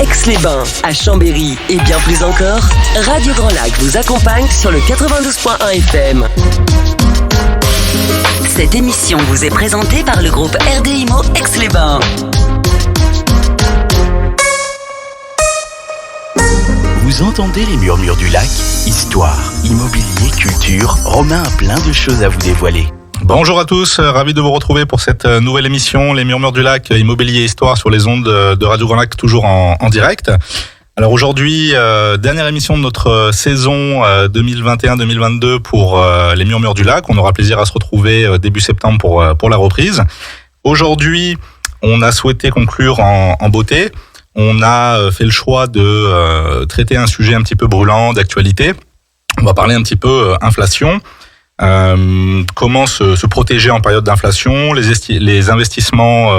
Aix-les-Bains, à Chambéry et bien plus encore, Radio Grand Lac vous accompagne sur le 92.1 FM. Cette émission vous est présentée par le groupe RDIMO Aix-les-Bains. Vous entendez les murmures du lac? Histoire, immobilier, culture, Romain a plein de choses à vous dévoiler. Bonjour à tous, ravi de vous retrouver pour cette nouvelle émission, Les Murmures du Lac, immobilier et histoire sur les ondes de Radio Grand Lac, toujours en direct. Alors aujourd'hui, dernière émission de notre saison 2021-2022 pour Les Murmures du Lac. On aura plaisir à se retrouver début septembre pour la reprise. Aujourd'hui, on a souhaité conclure en beauté. On a fait le choix de traiter un sujet un petit peu brûlant d'actualité. On va parler un petit peu inflation. Comment se protéger en période d'inflation, les investissements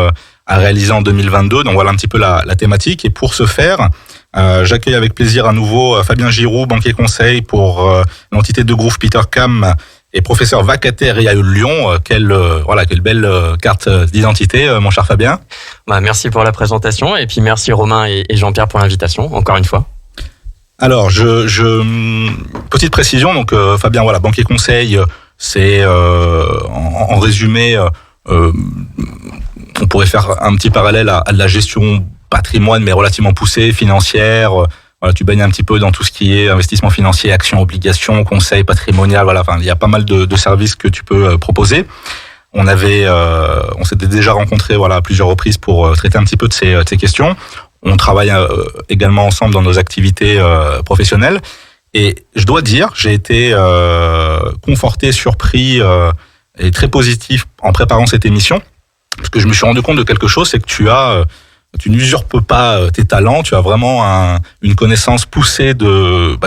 à réaliser en 2022. Donc voilà un petit peu la thématique. Et pour ce faire, j'accueille avec plaisir à nouveau Fabien Giroux, banquier conseil pour l'entité de groupe Petercam et professeur vacataire IAE Lyon. Quelle belle carte d'identité, mon cher Fabien. Merci pour la présentation et puis merci Romain et Jean-Pierre pour l'invitation, encore une fois. Alors, petite précision, donc Fabien, banquier conseil, c'est en résumé, on pourrait faire un petit parallèle à de la gestion patrimoine, mais relativement poussée, financière. Tu baignes un petit peu dans tout ce qui est investissement financier, actions, obligations, conseil patrimonial. Il y a pas mal de services que tu peux proposer. On s'était déjà rencontrés à plusieurs reprises pour traiter un petit peu de ces questions. On travaille également ensemble dans nos activités professionnelles. Et je dois dire, j'ai été conforté, surpris et très positif en préparant cette émission. Parce que je me suis rendu compte de quelque chose, c'est que tu n'usurpes pas tes talents, tu as vraiment une connaissance poussée de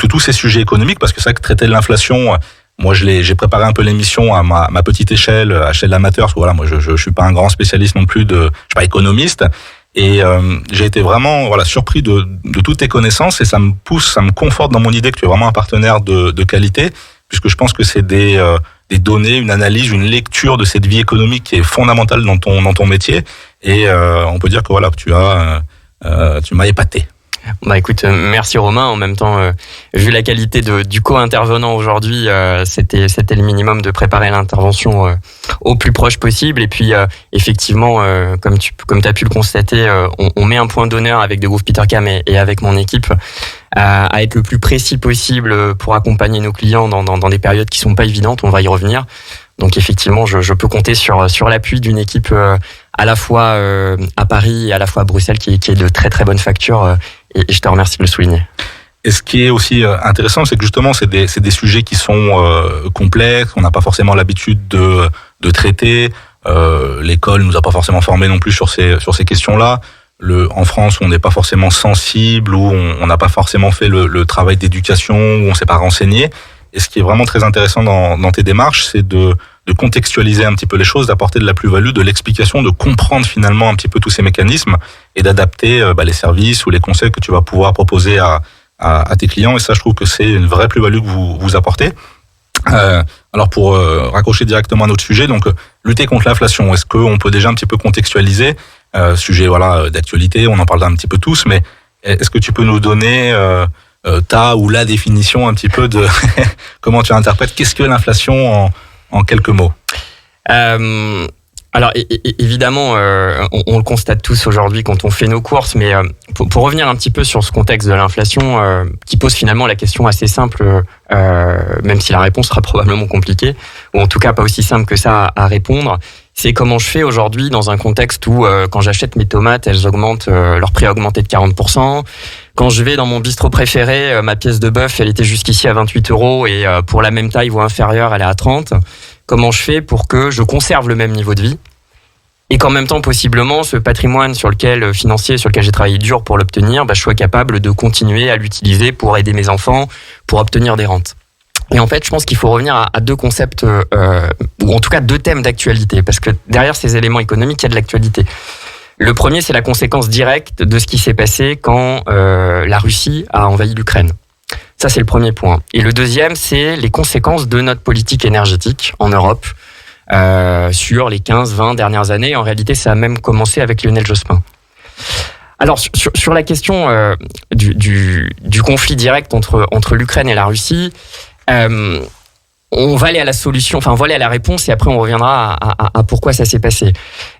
tous ces sujets économiques. Parce que c'est vrai que traiter de l'inflation, moi j'ai préparé un peu l'émission à ma petite échelle, à l'échelle amateur. Parce que moi je suis pas un grand spécialiste non plus, je suis pas économiste. Et j'ai été vraiment surpris de toutes tes connaissances et ça me conforte dans mon idée que tu es vraiment un partenaire de qualité, puisque je pense que c'est des données, une analyse, une lecture de cette vie économique qui est fondamentale dans ton métier. Et on peut dire que tu m'as épaté. Écoute, merci Romain. En même temps, vu la qualité du co-intervenant aujourd'hui, c'était le minimum de préparer l'intervention au plus proche possible. Et puis, effectivement, comme tu as pu le constater, on met un point d'honneur avec des groupes Petercam et avec mon équipe à être le plus précis possible pour accompagner nos clients dans des périodes qui sont pas évidentes. On va y revenir. Donc effectivement, je peux compter sur l'appui d'une équipe à la fois à Paris et à la fois à Bruxelles qui est de très très bonne facture. Et je te remercie de le souligner. Et ce qui est aussi intéressant, c'est que justement, c'est des sujets qui sont complexes, on n'a pas forcément l'habitude de traiter. L'école nous a pas forcément formés non plus sur ces questions-là. En France, on n'est pas forcément sensible, ou on n'a pas forcément fait le travail d'éducation, où on s'est pas renseigné. Et ce qui est vraiment très intéressant dans tes démarches, c'est de contextualiser un petit peu les choses, d'apporter de la plus-value, de l'explication, de comprendre finalement un petit peu tous ces mécanismes et d'adapter les services ou les conseils que tu vas pouvoir proposer à tes clients. Et ça, je trouve que c'est une vraie plus-value que vous apportez. Alors pour raccrocher directement à notre sujet, donc lutter contre l'inflation, est-ce qu'on peut déjà un petit peu contextualiser sujet d'actualité, on en parle un petit peu tous, mais est-ce que tu peux nous donner ta ou la définition un petit peu de comment tu interprètes, qu'est-ce que l'inflation en quelques mots? Alors évidemment, on le constate tous aujourd'hui quand on fait nos courses, mais pour revenir un petit peu sur ce contexte de l'inflation, qui pose finalement la question assez simple, même si la réponse sera probablement compliquée, ou en tout cas pas aussi simple que ça à répondre, c'est comment je fais aujourd'hui dans un contexte où quand j'achète mes tomates, elles augmentent, leur prix a augmenté de 40%. Quand je vais dans mon bistrot préféré, ma pièce de bœuf, elle était jusqu'ici à 28 € et pour la même taille ou inférieure, elle est à 30. Comment je fais pour que je conserve le même niveau de vie et qu'en même temps, possiblement, ce patrimoine financier sur lequel j'ai travaillé dur pour l'obtenir, je sois capable de continuer à l'utiliser pour aider mes enfants, pour obtenir des rentes. Et en fait, je pense qu'il faut revenir à deux concepts, ou en tout cas deux thèmes d'actualité, parce que derrière ces éléments économiques, il y a de l'actualité. Le premier, c'est la conséquence directe de ce qui s'est passé quand la Russie a envahi l'Ukraine. Ça, c'est le premier point. Et le deuxième, c'est les conséquences de notre politique énergétique en Europe sur les 15-20 dernières années. En réalité, ça a même commencé avec Lionel Jospin. Alors sur la question du conflit direct entre l'Ukraine et la Russie, on va aller à la solution, enfin on va aller à la réponse et après on reviendra à pourquoi ça s'est passé.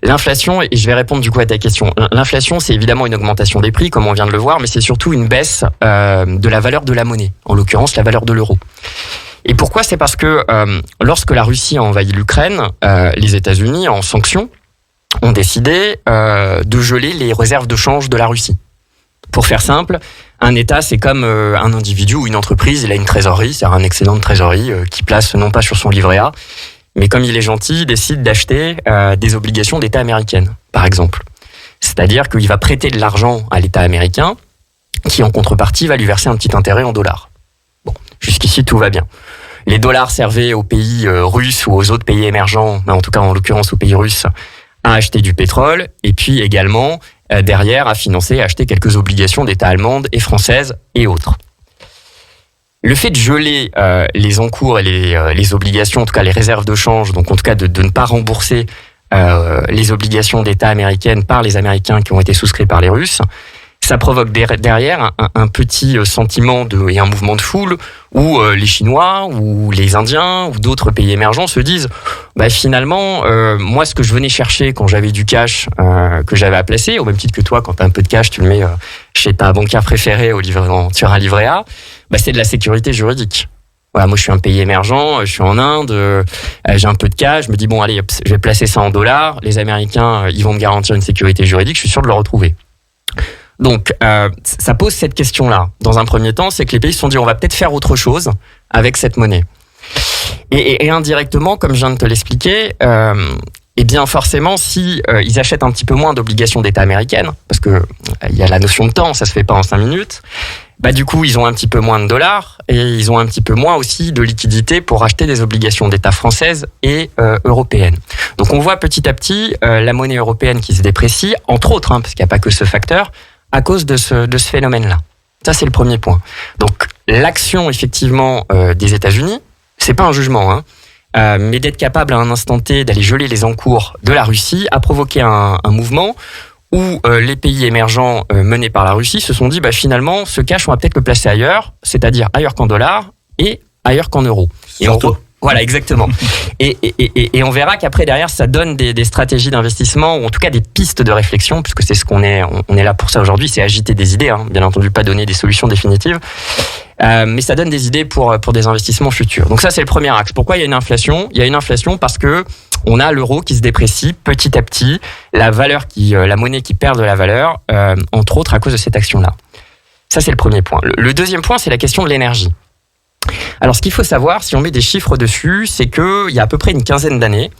L'inflation, et je vais répondre du coup à ta question, l'inflation c'est évidemment une augmentation des prix comme on vient de le voir, mais c'est surtout une baisse de la valeur de la monnaie, en l'occurrence la valeur de l'euro. Et pourquoi ? C'est parce que lorsque la Russie a envahi l'Ukraine, les États-Unis en sanctions ont décidé de geler les réserves de change de la Russie. Pour faire simple, un État, c'est comme un individu ou une entreprise, il a une trésorerie, c'est-à-dire un excédent de trésorerie qui place non pas sur son livret A, mais comme il est gentil, il décide d'acheter des obligations d'État américaines, par exemple. C'est-à-dire qu'il va prêter de l'argent à l'État américain, qui en contrepartie va lui verser un petit intérêt en dollars. Bon, jusqu'ici tout va bien. Les dollars servaient aux pays russes ou aux autres pays émergents, en tout cas en l'occurrence aux pays russes, à acheter du pétrole, et puis également derrière à financer, à acheter quelques obligations d'État allemandes et françaises et autres. Le fait de geler les encours et les obligations, en tout cas les réserves de change, donc en tout cas de ne pas rembourser les obligations d'État américaines par les Américains qui ont été souscrits par les Russes, ça provoque derrière un petit sentiment et un mouvement de foule où les Chinois ou les Indiens ou d'autres pays émergents se disent finalement, moi ce que je venais chercher quand j'avais du cash que j'avais à placer, au même titre que toi quand tu as un peu de cash, tu le mets chez ta banquière préférée sur un livret A, c'est de la sécurité juridique. Voilà, moi je suis un pays émergent, je suis en Inde, j'ai un peu de cash, je me dis bon allez, je vais placer ça en dollars, les Américains ils vont me garantir une sécurité juridique, je suis sûr de le retrouver. Donc, ça pose cette question-là. Dans un premier temps, c'est que les pays se sont dit on va peut-être faire autre chose avec cette monnaie. Et indirectement, comme je viens de te l'expliquer, eh bien forcément, si ils achètent un petit peu moins d'obligations d'État américaines, parce que il y a la notion de temps, ça se fait pas en 5 minutes. Du coup, ils ont un petit peu moins de dollars et ils ont un petit peu moins aussi de liquidités pour acheter des obligations d'État françaises et européennes. Donc, on voit petit à petit la monnaie européenne qui se déprécie, entre autres, parce qu'il n'y a pas que ce facteur, à cause de ce phénomène-là. Ça, c'est le premier point. Donc, l'action, effectivement, des États-Unis, c'est pas un jugement, mais d'être capable à un instant T d'aller geler les encours de la Russie a provoqué un mouvement où les pays émergents menés par la Russie se sont dit, finalement, ce cash, on va peut-être le placer ailleurs, c'est-à-dire ailleurs qu'en dollars et ailleurs qu'en euros. Voilà, exactement. Et on verra qu'après, derrière, ça donne des stratégies d'investissement, ou en tout cas des pistes de réflexion, puisque c'est ce qu'on est là pour ça aujourd'hui, c'est agiter des idées, bien entendu, pas donner des solutions définitives, mais ça donne des idées pour des investissements futurs. Donc ça, c'est le premier axe. Pourquoi il y a une inflation ? Il y a une inflation parce que on a l'euro qui se déprécie petit à petit, la monnaie qui perd de la valeur, entre autres à cause de cette action-là. Ça, c'est le premier point. Le deuxième point, c'est la question de l'énergie. Alors, ce qu'il faut savoir, si on met des chiffres dessus, c'est qu'il y a à peu près une quinzaine d'années,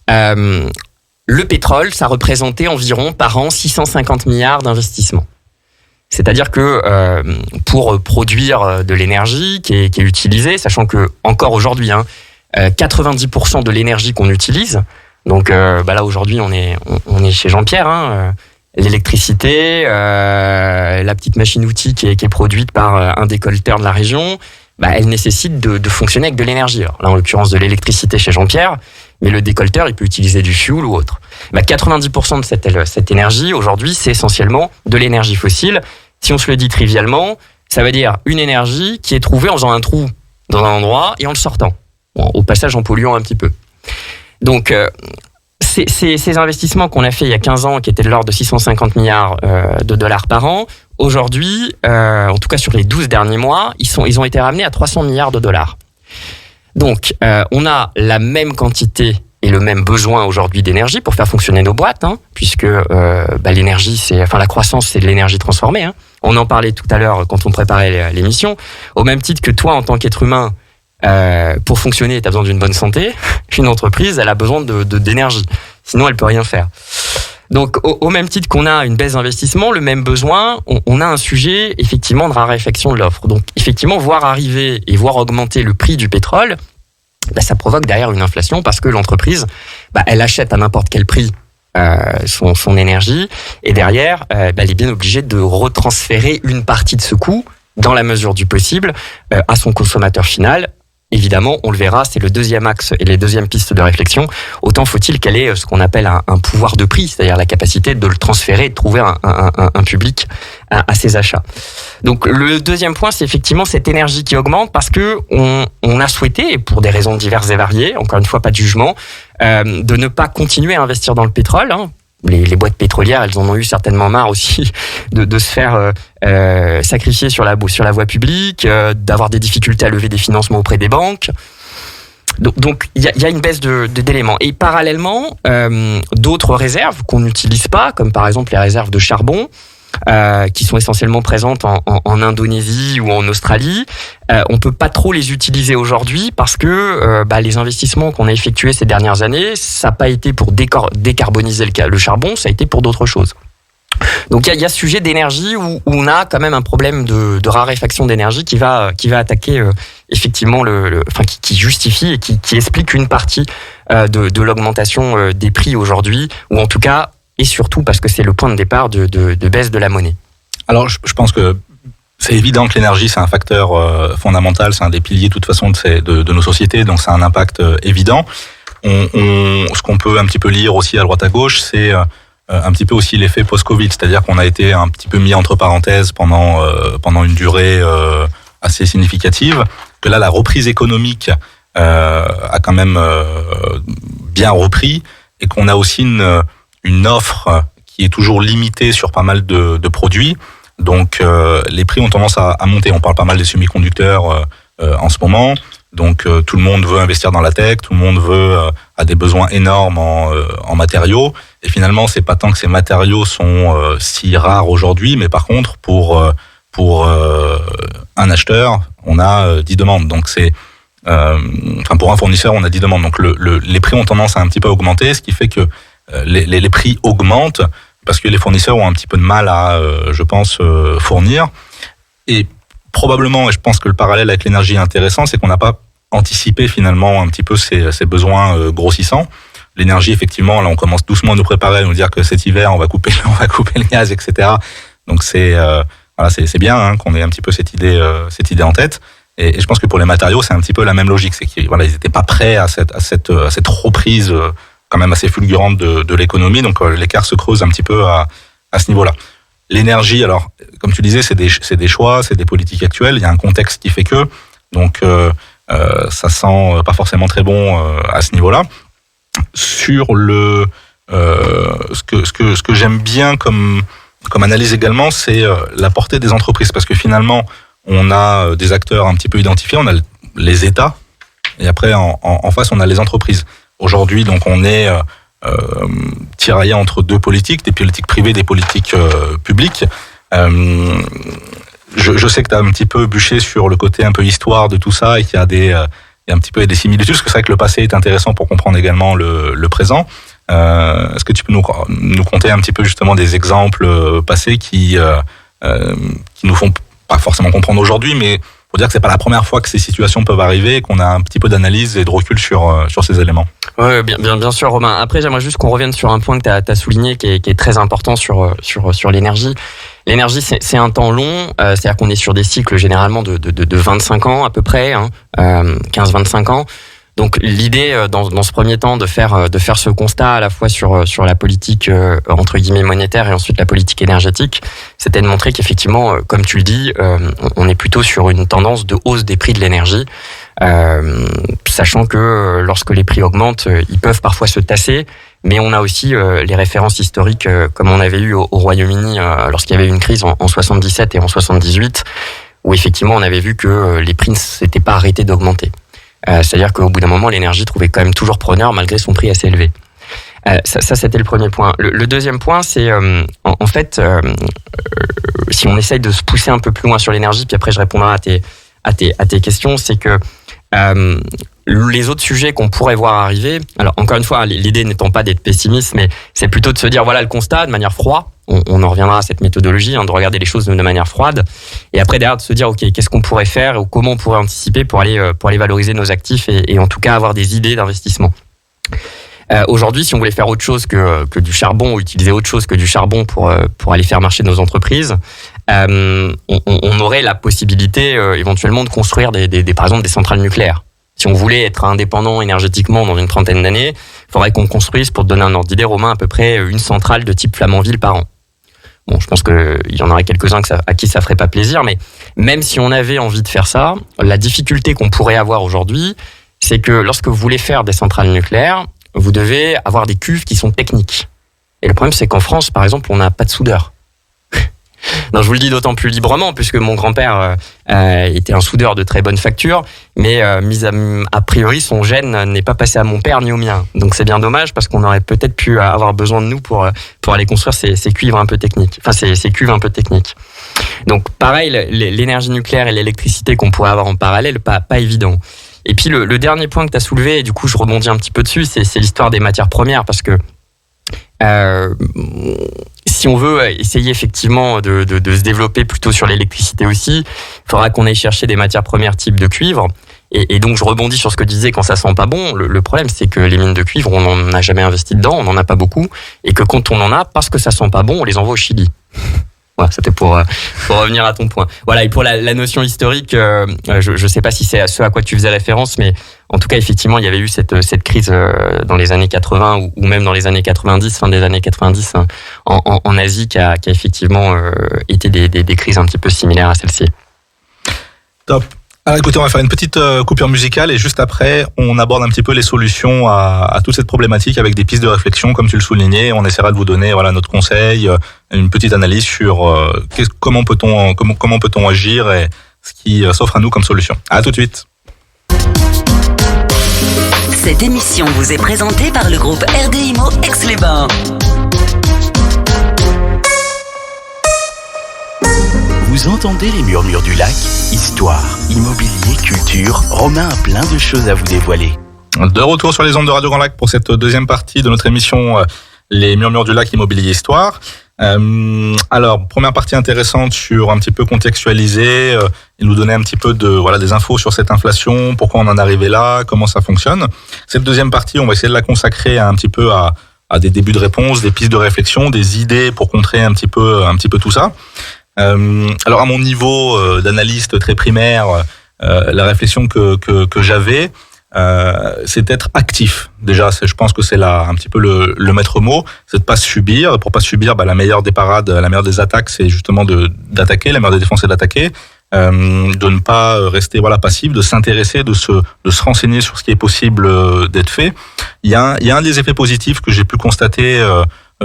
le pétrole, ça représentait environ par an 650 milliards d'investissements. C'est-à-dire que pour produire de l'énergie qui est utilisée, sachant que encore aujourd'hui, 90% de l'énergie qu'on utilise, donc là aujourd'hui on est chez Jean-Pierre, l'électricité, la petite machine-outil qui est produite par un décolleteur de la région, elle nécessite de fonctionner avec de l'énergie. Alors, là, en l'occurrence, de l'électricité chez Jean-Pierre, mais le décolleteur, il peut utiliser du fuel ou autre. 90% de cette énergie, aujourd'hui, c'est essentiellement de l'énergie fossile. Si on se le dit trivialement, ça veut dire une énergie qui est trouvée en faisant un trou dans un endroit et en le sortant. Bon, au passage, en polluant un petit peu. Donc, ces investissements qu'on a fait il y a 15 ans, qui étaient de l'ordre de 650 milliards de dollars par an, aujourd'hui, en tout cas sur les 12 derniers mois, ils ont été ramenés à 300 milliards de dollars. Donc, on a la même quantité et le même besoin aujourd'hui d'énergie pour faire fonctionner nos boîtes, puisque l'énergie, la croissance, c'est de l'énergie transformée. On en parlait tout à l'heure quand on préparait l'émission. Au même titre que toi, en tant qu'être humain, pour fonctionner, tu as besoin d'une bonne santé. Une entreprise, elle a besoin d'énergie. Sinon, elle peut rien faire. Donc, au même titre qu'on a une baisse d'investissement, le même besoin, on a un sujet, effectivement, de raréfaction de l'offre. Donc, effectivement, voir arriver et voir augmenter le prix du pétrole, ça provoque derrière une inflation parce que l'entreprise, elle achète à n'importe quel prix son énergie et derrière, elle est bien obligée de retransférer une partie de ce coût, dans la mesure du possible, à son consommateur final, évidemment, on le verra, c'est le deuxième axe et les deuxièmes pistes de réflexion. Autant faut-il qu'elle ait ce qu'on appelle un pouvoir de prix, c'est-à-dire la capacité de le transférer et de trouver un public à ses achats. Donc le deuxième point, c'est effectivement cette énergie qui augmente parce que on a souhaité, pour des raisons diverses et variées, encore une fois pas de jugement, de ne pas continuer à investir dans le pétrole. Les boîtes pétrolières, elles en ont eu certainement marre aussi de se faire sacrifier sur la voie publique, d'avoir des difficultés à lever des financements auprès des banques. Donc il y a une baisse d'éléments. Et parallèlement, d'autres réserves qu'on n'utilise pas, comme par exemple les réserves de charbon, qui sont essentiellement présentes en Indonésie ou en Australie. On peut pas trop les utiliser aujourd'hui parce que les investissements qu'on a effectués ces dernières années, ça n'a pas été pour décarboniser le charbon, ça a été pour d'autres choses. Donc il y a ce sujet d'énergie où on a quand même un problème de raréfaction d'énergie qui va attaquer effectivement qui justifie et qui explique une partie de l'augmentation des prix aujourd'hui, ou en tout cas et surtout parce que c'est le point de départ de baisse de la monnaie. Alors je pense que c'est évident que l'énergie c'est un facteur fondamental, c'est un des piliers de toute façon de nos sociétés, donc ça a un impact évident. Ce qu'on peut un petit peu lire aussi à droite à gauche, c'est un petit peu aussi l'effet post-Covid, c'est-à-dire qu'on a été un petit peu mis entre parenthèses pendant une durée assez significative, que là la reprise économique a quand même bien repris, et qu'on a aussi une offre qui est toujours limitée sur pas mal de produits. Donc les prix ont tendance à monter. On parle pas mal des semi-conducteurs en ce moment. Donc tout le monde veut investir dans la tech, tout le monde a des besoins énormes en matériaux. Et finalement, c'est pas tant que ces matériaux sont si rares aujourd'hui, mais par contre pour un acheteur, on a 10 demandes. Donc pour un fournisseur, on a 10 demandes. Donc les prix ont tendance à un petit peu augmenter, ce qui fait que les prix augmentent parce que les fournisseurs ont un petit peu de mal à, je pense, fournir. Et probablement, et je pense que le parallèle avec l'énergie est intéressant, c'est qu'on n'a pas anticipé finalement un petit peu ces besoins grossissants. L'énergie, effectivement, là, on commence doucement à nous préparer, à nous dire que cet hiver, on va couper le gaz, etc. Donc c'est bien qu'on ait un petit peu cette idée en tête. Et je pense que pour les matériaux, c'est un petit peu la même logique, c'est qu'ils n'étaient pas prêts à cette reprise quand même assez fulgurante de l'économie, donc l'écart se creuse un petit peu à ce niveau-là. L'énergie, alors, comme tu disais, c'est des choix, c'est des politiques actuelles, il y a un contexte qui fait que, donc ça sent pas forcément très bon à ce niveau-là. Sur ce que j'aime bien comme analyse également, c'est la portée des entreprises, parce que finalement, on a des acteurs un petit peu identifiés, on a les États, et après, en face, on a les entreprises. Aujourd'hui, donc, on est tiraillé entre deux politiques, des politiques privées, des politiques publiques. Je sais que tu as un petit peu bûché sur le côté un peu histoire de tout ça, et qu'il y a un petit peu des similitudes, parce que c'est vrai que le passé est intéressant pour comprendre également le présent. Est-ce que tu peux nous conter un petit peu justement des exemples passés qui nous font pas forcément comprendre aujourd'hui, mais pour dire que c'est pas la première fois que ces situations peuvent arriver et qu'on a un petit peu d'analyse et de recul sur ces éléments. Ouais, bien sûr, Romain. Après, j'aimerais juste qu'on revienne sur un point que tu as souligné qui est très important sur l'énergie. L'énergie, c'est un temps long, c'est-à-dire qu'on est sur des cycles généralement de 25 ans à peu près, 15-25 ans. Donc l'idée dans ce premier temps de faire ce constat à la fois sur la politique entre guillemets monétaire et ensuite la politique énergétique, c'était de montrer qu'effectivement, comme tu le dis, on est plutôt sur une tendance de hausse des prix de l'énergie, sachant que lorsque les prix augmentent, ils peuvent parfois se tasser, mais on a aussi les références historiques comme on avait eu au Royaume-Uni lorsqu'il y avait eu une crise en 77 et en 78, où effectivement on avait vu que les prix ne s'étaient pas arrêtés d'augmenter. C'est-à-dire qu'au bout d'un moment, l'énergie trouvait quand même toujours preneur malgré son prix assez élevé. Ça, c'était le premier point. Le deuxième point, c'est en fait, si on essaye de se pousser un peu plus loin sur l'énergie, puis après je répondrai à tes questions, c'est que les autres sujets qu'on pourrait voir arriver, alors encore une fois, l'idée n'étant pas d'être pessimiste, mais c'est plutôt de se dire, voilà le constat de manière froide, on en reviendra à cette méthodologie, de regarder les choses de manière froide, et après derrière de se dire, ok, qu'est-ce qu'on pourrait faire, ou comment on pourrait anticiper pour aller valoriser nos actifs, et en tout cas avoir des idées d'investissement. Aujourd'hui, si on voulait faire autre chose que du charbon, ou utiliser autre chose que du charbon pour aller faire marcher nos entreprises, on aurait la possibilité éventuellement de construire par exemple des centrales nucléaires. Si on voulait être indépendant énergétiquement dans une trentaine d'années, il faudrait qu'on construise, pour te donner un ordre d'idée, Romain, à peu près une centrale de type Flamanville par an. Bon, je pense qu'il y en aurait quelques-uns à qui ça ferait pas plaisir, mais même si on avait envie de faire ça, la difficulté qu'on pourrait avoir aujourd'hui, c'est que lorsque vous voulez faire des centrales nucléaires, vous devez avoir des cuves qui sont techniques. Et le problème, c'est qu'en France, par exemple, on n'a pas de soudeur. Non, je vous le dis d'autant plus librement, puisque mon grand-père était un soudeur de très bonne facture, mais a priori, son gène n'est pas passé à mon père ni au mien. Donc c'est bien dommage, parce qu'on aurait peut-être pu avoir besoin de nous pour aller construire ces cuivres un peu techniques. Enfin, ces cuves un peu techniques. Donc pareil, l'énergie nucléaire et l'électricité qu'on pourrait avoir en parallèle, pas évident. Et puis le dernier point que tu as soulevé, et du coup je rebondis un petit peu dessus, c'est l'histoire des matières premières, parce que si on veut essayer effectivement de se développer plutôt sur l'électricité aussi, il faudra qu'on aille chercher des matières premières type de cuivre. Et donc je rebondis sur ce que tu disais, quand ça sent pas bon, le problème c'est que les mines de cuivre, on n'en a jamais investi dedans, on n'en a pas beaucoup, et que quand on en a, parce que ça sent pas bon, on les envoie au Chili. Voilà, c'était pour revenir à ton point. Voilà, et pour la notion historique, je sais pas si c'est à ce à quoi tu faisais référence, mais en tout cas, effectivement, il y avait eu cette crise dans les années 80 ou même dans les années 90, fin des années 90, en Asie, qui a effectivement été des crises un petit peu similaires à celle-ci. Top. Alors écoutez, on va faire une petite coupure musicale et juste après, on aborde un petit peu les solutions à toute cette problématique avec des pistes de réflexion, comme tu le soulignais. On essaiera de vous donner notre conseil, une petite analyse sur comment peut-on agir et ce qui s'offre à nous comme solution. À tout de suite. Cette émission vous est présentée par le groupe RDIMO Aix-les-Bains. Vous entendez les murmures du lac? Histoire, immobilier, culture, Romain a plein de choses à vous dévoiler. De retour sur les ondes de Radio Grand Lac pour cette deuxième partie de notre émission Les murmures du lac, immobilier, histoire. Alors, première partie intéressante sur un petit peu contextualiser et nous donner un petit peu des infos sur cette inflation, pourquoi on en est arrivé là, comment ça fonctionne. Cette deuxième partie, on va essayer de la consacrer un petit peu à des débuts de réponse, des pistes de réflexion, des idées pour contrer un petit peu tout ça. Alors à mon niveau d'analyste très primaire, la réflexion que j'avais, c'est d'être actif. Déjà, je pense que c'est là un petit peu le maître mot, c'est de pas subir. Pour pas subir, la meilleure des parades, la meilleure des attaques, c'est justement d'attaquer. La meilleure des défenses, c'est d'attaquer. De ne pas rester passif, de s'intéresser, de se renseigner sur ce qui est possible d'être fait. Il y a un des effets positifs que j'ai pu constater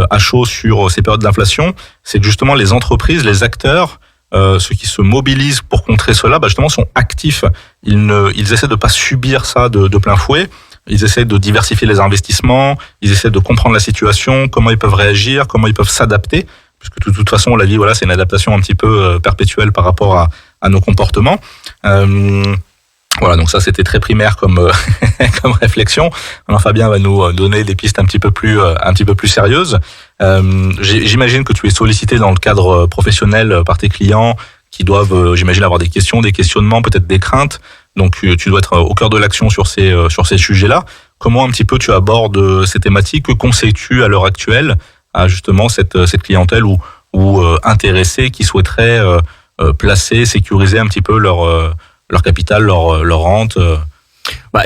à chaud sur ces périodes d'inflation, c'est que justement les entreprises, les acteurs, ceux qui se mobilisent pour contrer cela, justement sont actifs. Ils essaient de pas subir ça de plein fouet. Ils essaient de diversifier les investissements. Ils essaient de comprendre la situation, comment ils peuvent réagir, comment ils peuvent s'adapter. Puisque de toute façon, la vie, c'est une adaptation un petit peu perpétuelle par rapport à nos comportements. Voilà, donc ça c'était très primaire comme réflexion. Alors Fabien va nous donner des pistes un petit peu plus sérieuses. J'imagine que tu es sollicité dans le cadre professionnel par tes clients qui doivent, j'imagine, avoir des questions, des questionnements, peut-être des craintes. Donc tu dois être au cœur de l'action sur ces sujets-là. Comment un petit peu tu abordes ces thématiques? Que conseilles-tu à l'heure actuelle à justement cette clientèle ou intéressée qui souhaiterait placer, sécuriser un petit peu leur capital, leur rente?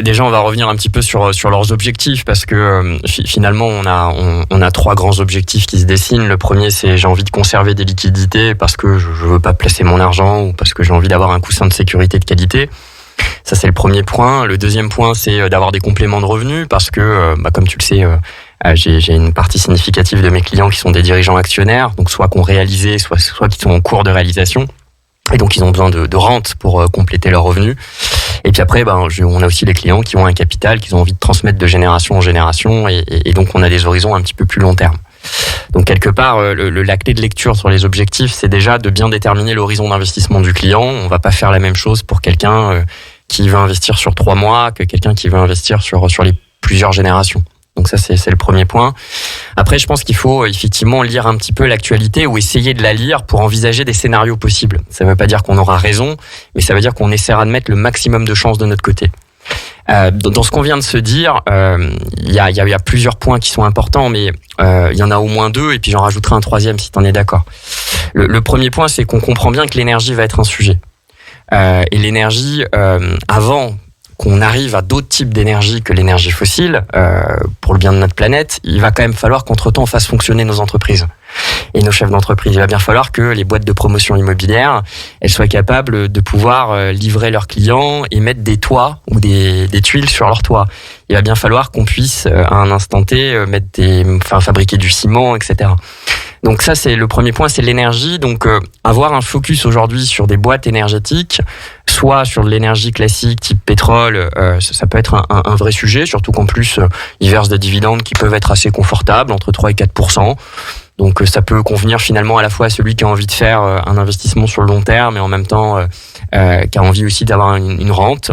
Déjà, on va revenir un petit peu sur leurs objectifs, parce que finalement, on a trois grands objectifs qui se dessinent. Le premier, c'est j'ai envie de conserver des liquidités parce que je veux pas placer mon argent ou parce que j'ai envie d'avoir un coussin de sécurité de qualité. Ça, c'est le premier point. Le deuxième point, c'est d'avoir des compléments de revenus parce que, comme tu le sais, j'ai une partie significative de mes clients qui sont des dirigeants actionnaires, donc soit qui ont réalisé, soit qui sont en cours de réalisation. Et donc, ils ont besoin de rente pour compléter leurs revenus. Et puis après, on a aussi les clients qui ont un capital qu'ils ont envie de transmettre de génération en génération. Et donc, on a des horizons un petit peu plus long terme. Donc, quelque part, la clé de lecture sur les objectifs, c'est déjà de bien déterminer l'horizon d'investissement du client. On va pas faire la même chose pour quelqu'un qui veut investir sur 3 mois que quelqu'un qui veut investir sur les plusieurs générations. Donc ça, c'est le premier point. Après, je pense qu'il faut effectivement lire un petit peu l'actualité ou essayer de la lire pour envisager des scénarios possibles. Ça ne veut pas dire qu'on aura raison, mais ça veut dire qu'on essaiera de mettre le maximum de chances de notre côté. Dans ce qu'on vient de se dire, il y a plusieurs points qui sont importants, mais il y en a au moins 2, et puis j'en rajouterai un 3e si tu en es d'accord. Le premier point, c'est qu'on comprend bien que l'énergie va être un sujet. Et l'énergie, avant qu'on arrive à d'autres types d'énergie que l'énergie fossile, pour le bien de notre planète, il va quand même falloir qu'entre-temps on fasse fonctionner nos entreprises et nos chefs d'entreprise. Il va bien falloir que les boîtes de promotion immobilière, elles soient capables de pouvoir livrer leurs clients et mettre des toits ou des tuiles sur leurs toits. Il va bien falloir qu'on puisse à un instant T fabriquer du ciment, etc. Donc ça, c'est le premier point, c'est l'énergie. Donc avoir un focus aujourd'hui sur des boîtes énergétiques, soit sur de l'énergie classique type pétrole, ça peut être un vrai sujet, surtout qu'en plus ils versent des dividendes qui peuvent être assez confortables, entre 3 et 4%. Donc ça peut convenir finalement à la fois à celui qui a envie de faire un investissement sur le long terme et en même temps qui a envie aussi d'avoir une rente.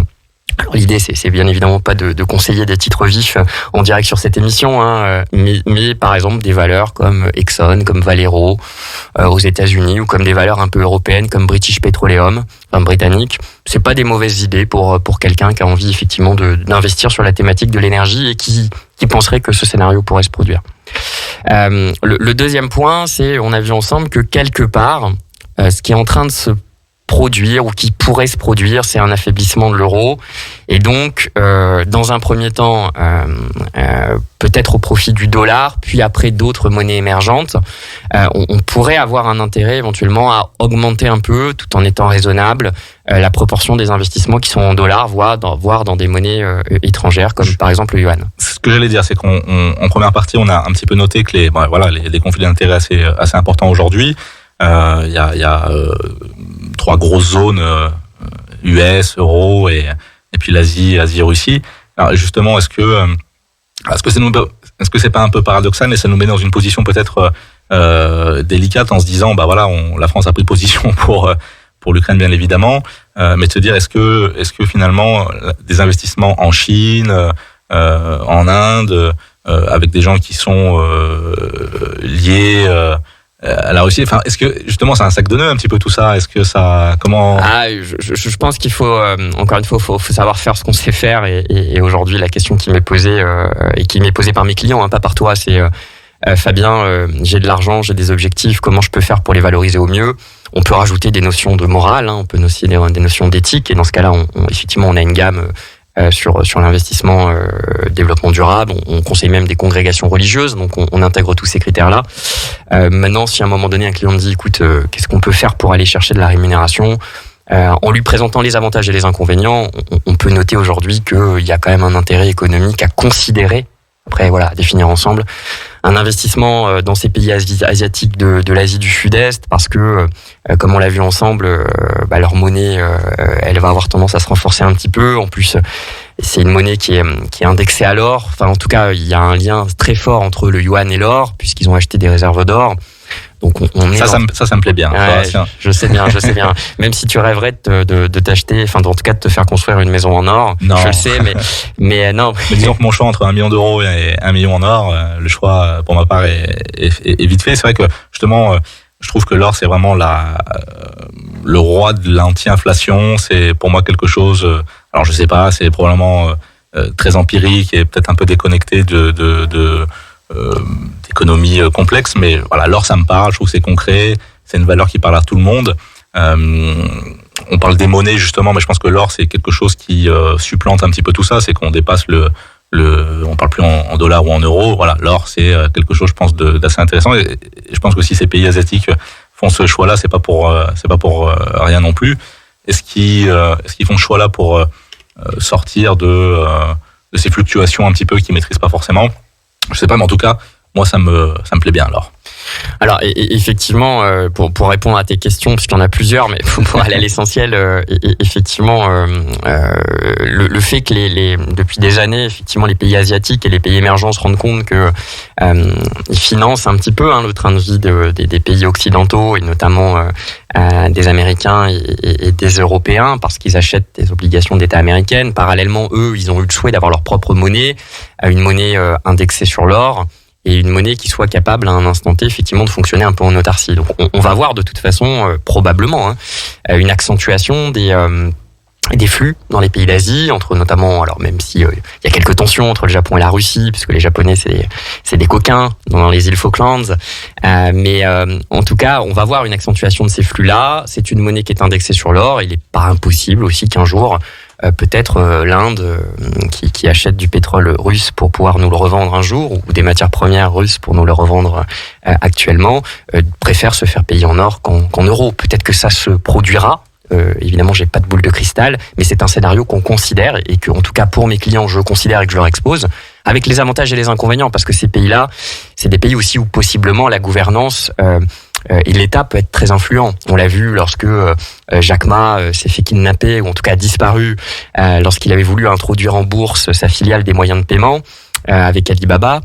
Alors, l'idée, c'est bien évidemment pas de conseiller des titres vifs en direct sur cette émission, hein, mais par exemple des valeurs comme Exxon, comme Valero aux États-Unis, ou comme des valeurs un peu européennes comme British Petroleum, enfin britannique. C'est pas des mauvaises idées pour quelqu'un qui a envie effectivement d'investir sur la thématique de l'énergie et qui penserait que ce scénario pourrait se produire. Le deuxième point, c'est on a vu ensemble que quelque part, ce qui est en train de se produire ou qui pourrait se produire, c'est un affaiblissement de l'euro, et donc dans un premier temps peut-être au profit du dollar, puis après d'autres monnaies émergentes, on pourrait avoir un intérêt éventuellement à augmenter un peu, tout en étant raisonnable, la proportion des investissements qui sont en dollars, voire dans des monnaies étrangères, comme par exemple le yuan. Ce que j'allais dire, c'est qu'en première partie, on a un petit peu noté que les conflits d'intérêts assez importants aujourd'hui. Il y a 3 grosses zones, US, euro et puis l'Asie, Russie. Alors justement, est-ce que c'est pas un peu paradoxal, mais ça nous met dans une position peut-être délicate en se disant la France a pris position pour l'Ukraine bien évidemment, mais de se dire est-ce que finalement des investissements en Chine, en Inde, avec des gens qui sont liés à la Russie, est-ce que justement c'est un sac de nœuds un petit peu tout ça? Est-ce que ça je pense qu'il faut encore une fois faut savoir faire ce qu'on sait faire, et aujourd'hui la question qui m'est posée et qui m'est posée par mes clients, pas par toi, c'est Fabien, j'ai de l'argent, j'ai des objectifs, comment je peux faire pour les valoriser au mieux? On peut rajouter des notions de morale, on peut aussi des notions d'éthique, et dans ce cas-là effectivement on a une gamme sur l'investissement développement durable. On conseille même des congrégations religieuses, donc on intègre tous ces critères-là. Maintenant, si à un moment donné un client me dit écoute, qu'est-ce qu'on peut faire pour aller chercher de la rémunération, en lui présentant les avantages et les inconvénients, on peut noter aujourd'hui qu'il y a quand même un intérêt économique à considérer. Après, à définir ensemble un investissement dans ces pays asiatiques de l'Asie du Sud-Est, parce que, comme on l'a vu ensemble, leur monnaie, elle va avoir tendance à se renforcer un petit peu. En plus, c'est une monnaie qui est indexée à l'or. Enfin, en tout cas, il y a un lien très fort entre le yuan et l'or, puisqu'ils ont acheté des réserves d'or. Donc ça me plaît bien. Ouais, je sais bien. Même si tu rêverais de t'acheter, en tout cas de te faire construire une maison en or, non. Je le sais, mais non. Mais disons que mon choix entre 1 million d'euros et 1 million en or, le choix pour ma part est vite fait. C'est vrai que justement, je trouve que l'or c'est vraiment le roi de l'anti-inflation. C'est pour moi quelque chose. Alors je sais pas, c'est probablement très empirique et peut-être un peu déconnecté d'économie complexe, mais l'or ça me parle, je trouve que c'est concret, c'est une valeur qui parle à tout le monde. On parle des monnaies justement, mais je pense que l'or c'est quelque chose qui supplante un petit peu tout ça, c'est qu'on dépasse on parle plus en dollars ou en euros. L'or c'est quelque chose, je pense, d'assez intéressant, et je pense que si ces pays asiatiques font ce choix-là, c'est pas pour rien non plus. Est-ce qu'ils font ce choix-là pour sortir de ces fluctuations un petit peu qu'ils maîtrisent pas forcément? Je sais pas, mais en tout cas, moi, ça me plaît bien, alors. Alors, effectivement, pour répondre à tes questions, puisqu'il y en a plusieurs, mais pour aller à l'essentiel, effectivement, le fait que depuis des années, effectivement, les pays asiatiques et les pays émergents se rendent compte que ils financent un petit peu le train de vie des pays occidentaux, et notamment des Américains et des Européens, parce qu'ils achètent des obligations d'État américaines. Parallèlement, eux, ils ont eu le souhait d'avoir leur propre monnaie, une monnaie indexée sur l'or, et une monnaie qui soit capable à un instant T effectivement de fonctionner un peu en autarcie. Donc on va voir de toute façon probablement une accentuation des flux dans les pays d'Asie, entre notamment, alors même si il y a quelques tensions entre le Japon et la Russie, puisque les Japonais c'est des coquins dans les îles Falklands, mais en tout cas on va voir une accentuation de ces flux-là. C'est une monnaie qui est indexée sur l'or. Il n'est pas impossible aussi qu'un jour peut-être l'Inde qui achète du pétrole russe pour pouvoir nous le revendre un jour, ou des matières premières russes pour nous le revendre actuellement, préfère se faire payer en or qu'en euros. Peut-être que ça se produira. Évidemment, j'ai pas de boule de cristal, mais c'est un scénario qu'on considère et que, en tout cas, pour mes clients, je considère et que je leur expose, avec les avantages et les inconvénients, parce que ces pays-là, c'est des pays aussi où possiblement la gouvernance et l'État peut être très influent. On l'a vu lorsque Jack Ma s'est fait kidnapper, ou en tout cas a disparu, lorsqu'il avait voulu introduire en bourse sa filiale des moyens de paiement avec Alibaba,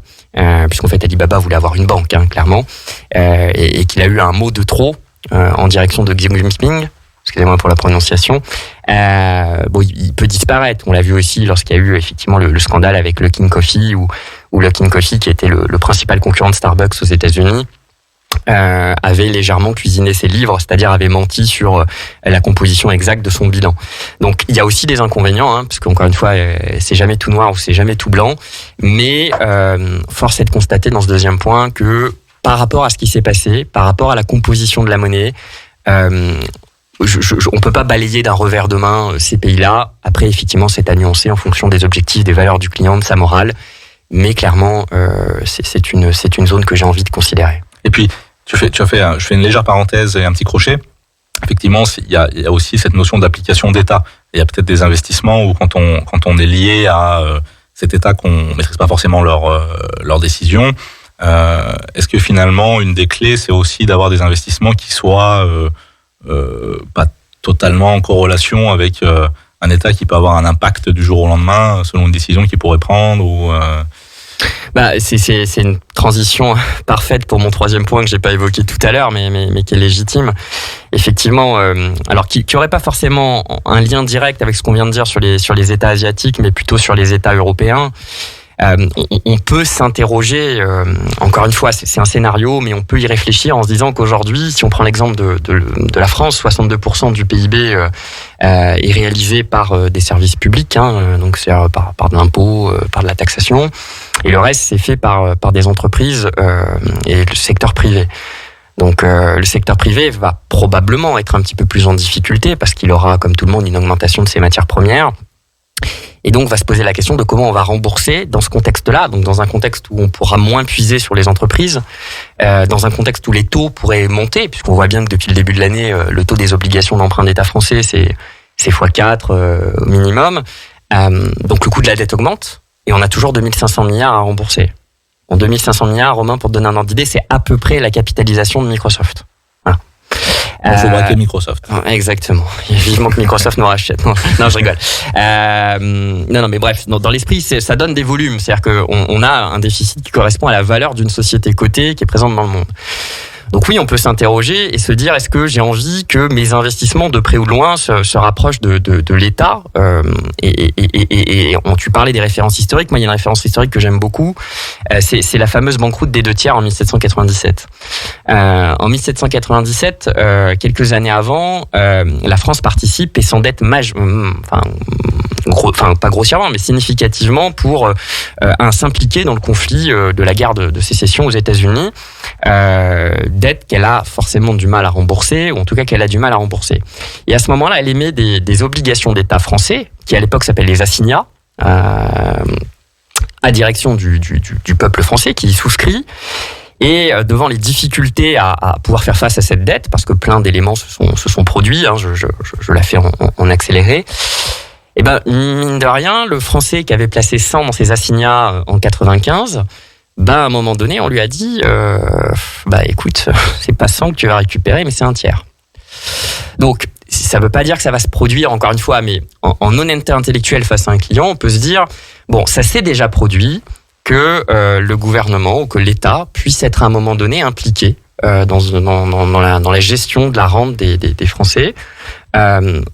puisqu'en fait Alibaba voulait avoir une banque, clairement, et qu'il a eu un mot de trop en direction de Xi Jinping. Excusez-moi pour la prononciation. Il peut disparaître. On l'a vu aussi lorsqu'il y a eu effectivement le scandale avec Luckin Coffee, ou Luckin Coffee, qui était le principal concurrent de Starbucks aux États-Unis, avait légèrement cuisiné ses livres, c'est-à-dire avait menti sur la composition exacte de son bilan. Donc il y a aussi des inconvénients, parce qu'encore une fois, c'est jamais tout noir ou c'est jamais tout blanc. Mais force est de constater dans ce deuxième point que par rapport à ce qui s'est passé, par rapport à la composition de la monnaie, on peut pas balayer d'un revers de main ces pays-là. Après, effectivement, c'est à nuancer en fonction des objectifs, des valeurs du client, de sa morale. Mais clairement, c'est une zone que j'ai envie de considérer. Et puis, je fais une légère parenthèse et un petit crochet. Effectivement, il y a aussi cette notion d'application d'État. Il y a peut-être des investissements où quand on est lié à cet État qu'on maîtrise pas forcément leurs décisions, est-ce que finalement, une des clés, c'est aussi d'avoir des investissements qui soient pas totalement en corrélation avec un État qui peut avoir un impact du jour au lendemain selon une décision qu'il pourrait prendre ou c'est une transition parfaite pour mon troisième point que j'ai pas évoqué tout à l'heure, mais qui est légitime. Effectivement, alors qui aurait pas forcément un lien direct avec ce qu'on vient de dire sur les États asiatiques, mais plutôt sur les États européens. On peut s'interroger, encore une fois, c'est un scénario, mais on peut y réfléchir en se disant qu'aujourd'hui, si on prend l'exemple de la France, 62% du PIB est réalisé par des services publics, donc c'est par de l'impôt, par de la taxation, et le reste c'est fait par des entreprises et le secteur privé. Donc le secteur privé va probablement être un petit peu plus en difficulté parce qu'il aura, comme tout le monde, une augmentation de ses matières premières. Et donc, va se poser la question de comment on va rembourser dans ce contexte-là, donc dans un contexte où on pourra moins puiser sur les entreprises, dans un contexte où les taux pourraient monter, puisqu'on voit bien que depuis le début de l'année, le taux des obligations d'emprunt d'État français, c'est x4 au minimum. Donc, le coût de la dette augmente, et on a toujours 2500 milliards à rembourser. En 2500 milliards, Romain, pour te donner un ordre d'idée, c'est à peu près la capitalisation de Microsoft. Il faut braquer Microsoft. Exactement. Vivement que Microsoft nous rachète. Non, je rigole. Non, mais bref, dans l'esprit, ça donne des volumes. C'est-à-dire qu'on a un déficit qui correspond à la valeur d'une société cotée qui est présente dans le monde. Donc oui, on peut s'interroger et se dire, est-ce que j'ai envie que mes investissements de près ou de loin se rapprochent de l'État et tu parlais des références historiques. Moi, il y a une référence historique que j'aime beaucoup. C'est la fameuse banqueroute des 2 tiers en 1797. En 1797, quelques années avant, la France participe et s'endette pas grossièrement, mais significativement pour s'impliquer dans le conflit de la guerre de sécession aux États-Unis. Dette qu'elle a forcément du mal à rembourser, ou en tout cas qu'elle a du mal à rembourser. Et à ce moment-là, elle émet des obligations d'État français, qui à l'époque s'appellent les assignats, à direction du peuple français qui y souscrit. Et devant les difficultés à pouvoir faire face à cette dette, parce que plein d'éléments se sont produits, je la fais en accéléré, et mine de rien, le Français qui avait placé 100 dans ses assignats en 95, à un moment donné, on lui a dit écoute, c'est pas 100 que tu vas récupérer, mais c'est 1 tiers. Donc, ça veut pas dire que ça va se produire, encore une fois, mais en honnêteté intellectuelle face à un client, on peut se dire, ça s'est déjà produit que le gouvernement ou que l'État puisse être à un moment donné impliqué dans la gestion de la rente des Français.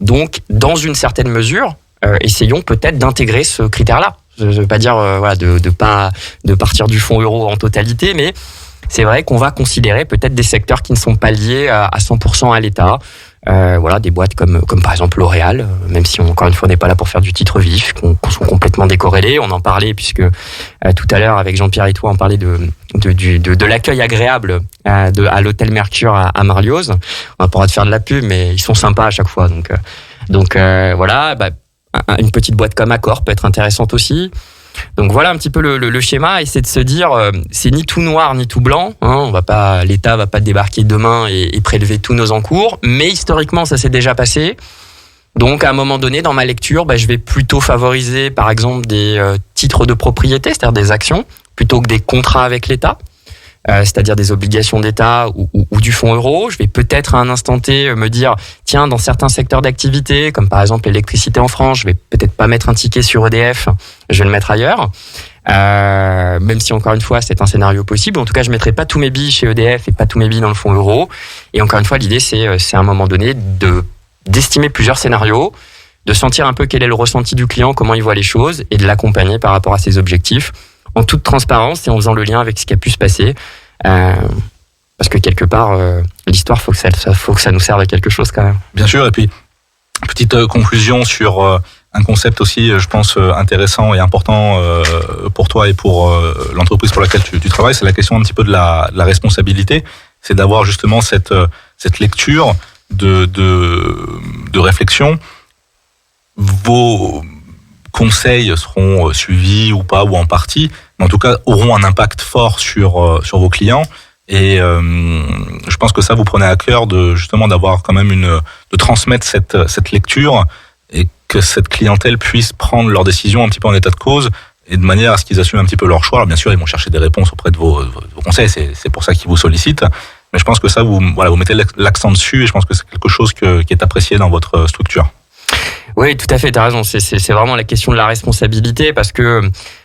Donc, dans une certaine mesure, essayons peut-être d'intégrer ce critère-là. Je ne veux pas dire de partir du fonds euro en totalité, mais c'est vrai qu'on va considérer peut-être des secteurs qui ne sont pas liés à 100% à l'État. Des boîtes comme par exemple L'Oréal, même si encore une fois on n'est pas là pour faire du titre vif, qu'on sont complètement décorrélés. On en parlait puisque tout à l'heure avec Jean-Pierre et toi on parlait de l'accueil agréable à l'hôtel Mercure à Marlioz. On n'a pas le droit de faire de la pub, mais ils sont sympas à chaque fois. Donc une petite boîte comme Accor peut être intéressante aussi. Donc voilà un petit peu le schéma, et c'est de se dire c'est ni tout noir ni tout blanc, hein, l'État va pas débarquer demain et prélever tous nos encours, mais historiquement ça s'est déjà passé. Donc à un moment donné dans ma lecture, je vais plutôt favoriser par exemple des titres de propriété, c'est-à-dire des actions, plutôt que des contrats avec l'État. C'est-à-dire des obligations d'État ou du fonds euro. Je vais peut-être à un instant T me dire, tiens, dans certains secteurs d'activité, comme par exemple l'électricité en France, je vais peut-être pas mettre un ticket sur EDF, je vais le mettre ailleurs. Même si encore une fois, c'est un scénario possible. En tout cas, je mettrai pas tous mes billes chez EDF et pas tous mes billes dans le fonds euro. Et encore une fois, l'idée, c'est à un moment donné d'estimer plusieurs scénarios, de sentir un peu quel est le ressenti du client, comment il voit les choses, et de l'accompagner par rapport à ses objectifs, en toute transparence et en faisant le lien avec ce qui a pu se passer. Parce que quelque part, l'histoire, faut que ça nous serve à quelque chose quand même. Bien sûr, et puis, petite conclusion sur un concept aussi, je pense, intéressant et important pour toi et pour l'entreprise pour laquelle tu travailles, c'est la question un petit peu de la responsabilité. C'est d'avoir justement cette lecture de réflexion. Vos conseils seront suivis ou pas, ou en partie, mais en tout cas auront un impact fort sur vos clients. Et je pense que ça, vous prenez à cœur justement d'avoir quand même de transmettre cette lecture, et que cette clientèle puisse prendre leurs décisions un petit peu en état de cause, et de manière à ce qu'ils assument un petit peu leur choix. Alors bien sûr, ils vont chercher des réponses auprès de vos conseils, c'est pour ça qu'ils vous sollicitent. Mais je pense que ça, vous mettez l'accent dessus, et je pense que c'est quelque chose qui est apprécié dans votre structure. Oui, tout à fait, tu as raison. C'est vraiment la question de la responsabilité, parce que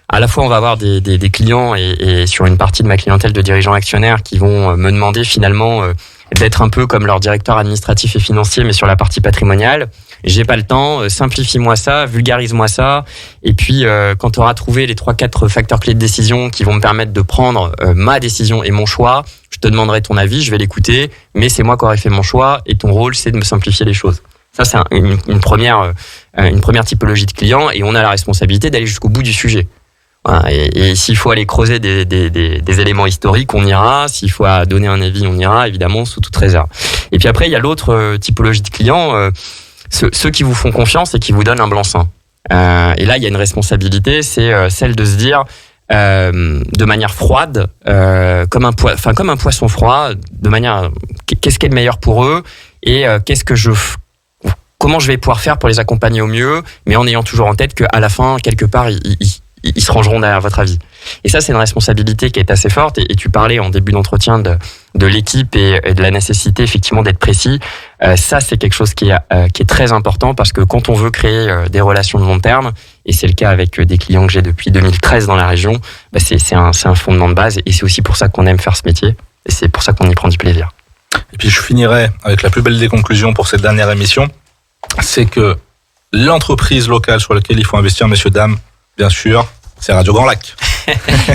à la fois on va avoir des clients et sur une partie de ma clientèle de dirigeants actionnaires qui vont me demander finalement d'être un peu comme leur directeur administratif et financier, mais sur la partie patrimoniale. J'ai pas le temps, simplifie-moi ça, vulgarise-moi ça, et puis quand tu auras trouvé les 3-4 facteurs clés de décision qui vont me permettre de prendre ma décision et mon choix, je te demanderai ton avis, je vais l'écouter, mais c'est moi qui aurai fait mon choix, et ton rôle c'est de me simplifier les choses. Ça, c'est une première typologie de client, et on a la responsabilité d'aller jusqu'au bout du sujet. Voilà, et s'il faut aller creuser des éléments historiques, on ira. S'il faut donner un avis, on ira, évidemment, sous toute réserve. Et puis après, il y a l'autre typologie de clients, ceux qui vous font confiance et qui vous donnent un blanc-seing. Et là, il y a une responsabilité, c'est celle de se dire, de manière froide, comme un poisson froid, de manière, qu'est-ce qui est le meilleur pour eux, et comment je vais pouvoir faire pour les accompagner au mieux, mais en ayant toujours en tête qu'à la fin, quelque part, ils se rangeront derrière votre avis. Et ça, c'est une responsabilité qui est assez forte. Et tu parlais en début d'entretien de l'équipe et de la nécessité effectivement d'être précis. Ça, c'est quelque chose qui est très important, parce que quand on veut créer des relations de long terme, et c'est le cas avec des clients que j'ai depuis 2013 dans la région, c'est un fondement de base. Et c'est aussi pour ça qu'on aime faire ce métier. Et c'est pour ça qu'on y prend du plaisir. Et puis je finirai avec la plus belle des conclusions pour cette dernière émission. C'est que l'entreprise locale sur laquelle il faut investir, messieurs, dames, bien sûr, c'est Radio Grand Lac.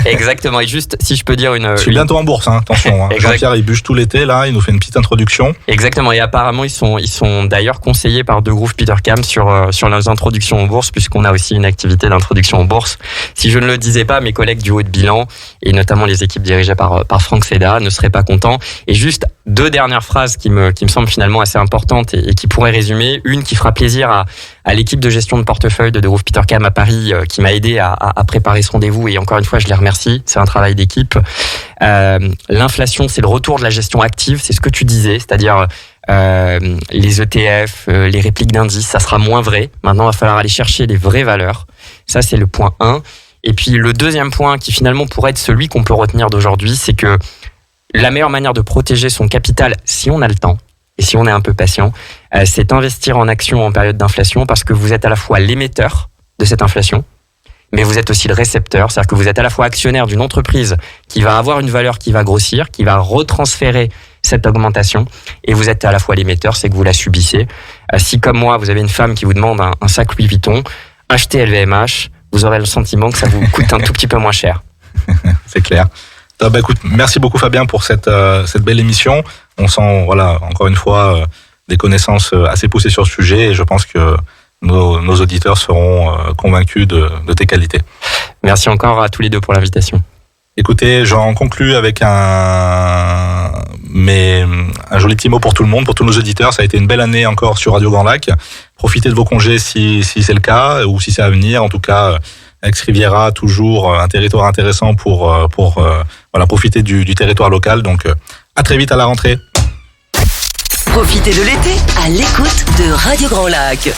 Exactement. Et juste, si je peux dire Je suis bientôt en bourse, hein, attention. Hein. Jean-Pierre, il bûche tout l'été, là, il nous fait une petite introduction. Exactement. Et apparemment, ils sont d'ailleurs conseillés par De Groove Petercam sur leurs introductions en bourse, puisqu'on a aussi une activité d'introduction en bourse. Si je ne le disais pas, mes collègues du haut de bilan, et notamment les équipes dirigées par Franck Seda, ne seraient pas contents. Et juste 2 dernières phrases qui me semblent finalement assez importantes et qui pourraient résumer. Une qui fera plaisir à l'équipe de gestion de portefeuille de Groove Petercam à Paris, qui m'a aidé à préparer ce rendez-vous, et encore une fois je les remercie, c'est un travail d'équipe. L'inflation, c'est le retour de la gestion active, c'est ce que tu disais, c'est-à-dire les ETF, les répliques d'indices, ça sera moins vrai. Maintenant, il va falloir aller chercher les vraies valeurs. Ça, c'est le point 1. Et puis le deuxième point, qui finalement pourrait être celui qu'on peut retenir d'aujourd'hui, c'est que la meilleure manière de protéger son capital, si on a le temps, et si on est un peu patient, c'est investir en actions en période d'inflation, parce que vous êtes à la fois l'émetteur de cette inflation, mais vous êtes aussi le récepteur, c'est-à-dire que vous êtes à la fois actionnaire d'une entreprise qui va avoir une valeur qui va grossir, qui va retransférer cette augmentation, et vous êtes à la fois l'émetteur, c'est que vous la subissez. Si comme moi, vous avez une femme qui vous demande un sac Louis Vuitton, achetez LVMH, vous aurez le sentiment que ça vous coûte un tout petit peu moins cher. C'est clair. Écoute, merci beaucoup Fabien pour cette belle émission. On sent, voilà, encore une fois, des connaissances assez poussées sur le sujet, et je pense que nos auditeurs seront convaincus de tes qualités. Merci encore à tous les deux pour l'invitation. Écoutez, j'en conclus avec un Mais un joli petit mot pour tout le monde, pour tous nos auditeurs. Ça a été une belle année encore sur Radio Grand Lac. Profitez de vos congés si c'est le cas, ou si c'est à venir. En tout cas, Aix-Riviera, toujours un territoire intéressant pour profiter du territoire local. Donc, à très vite à la rentrée. Profitez de l'été à l'écoute de Radio Grand Lac.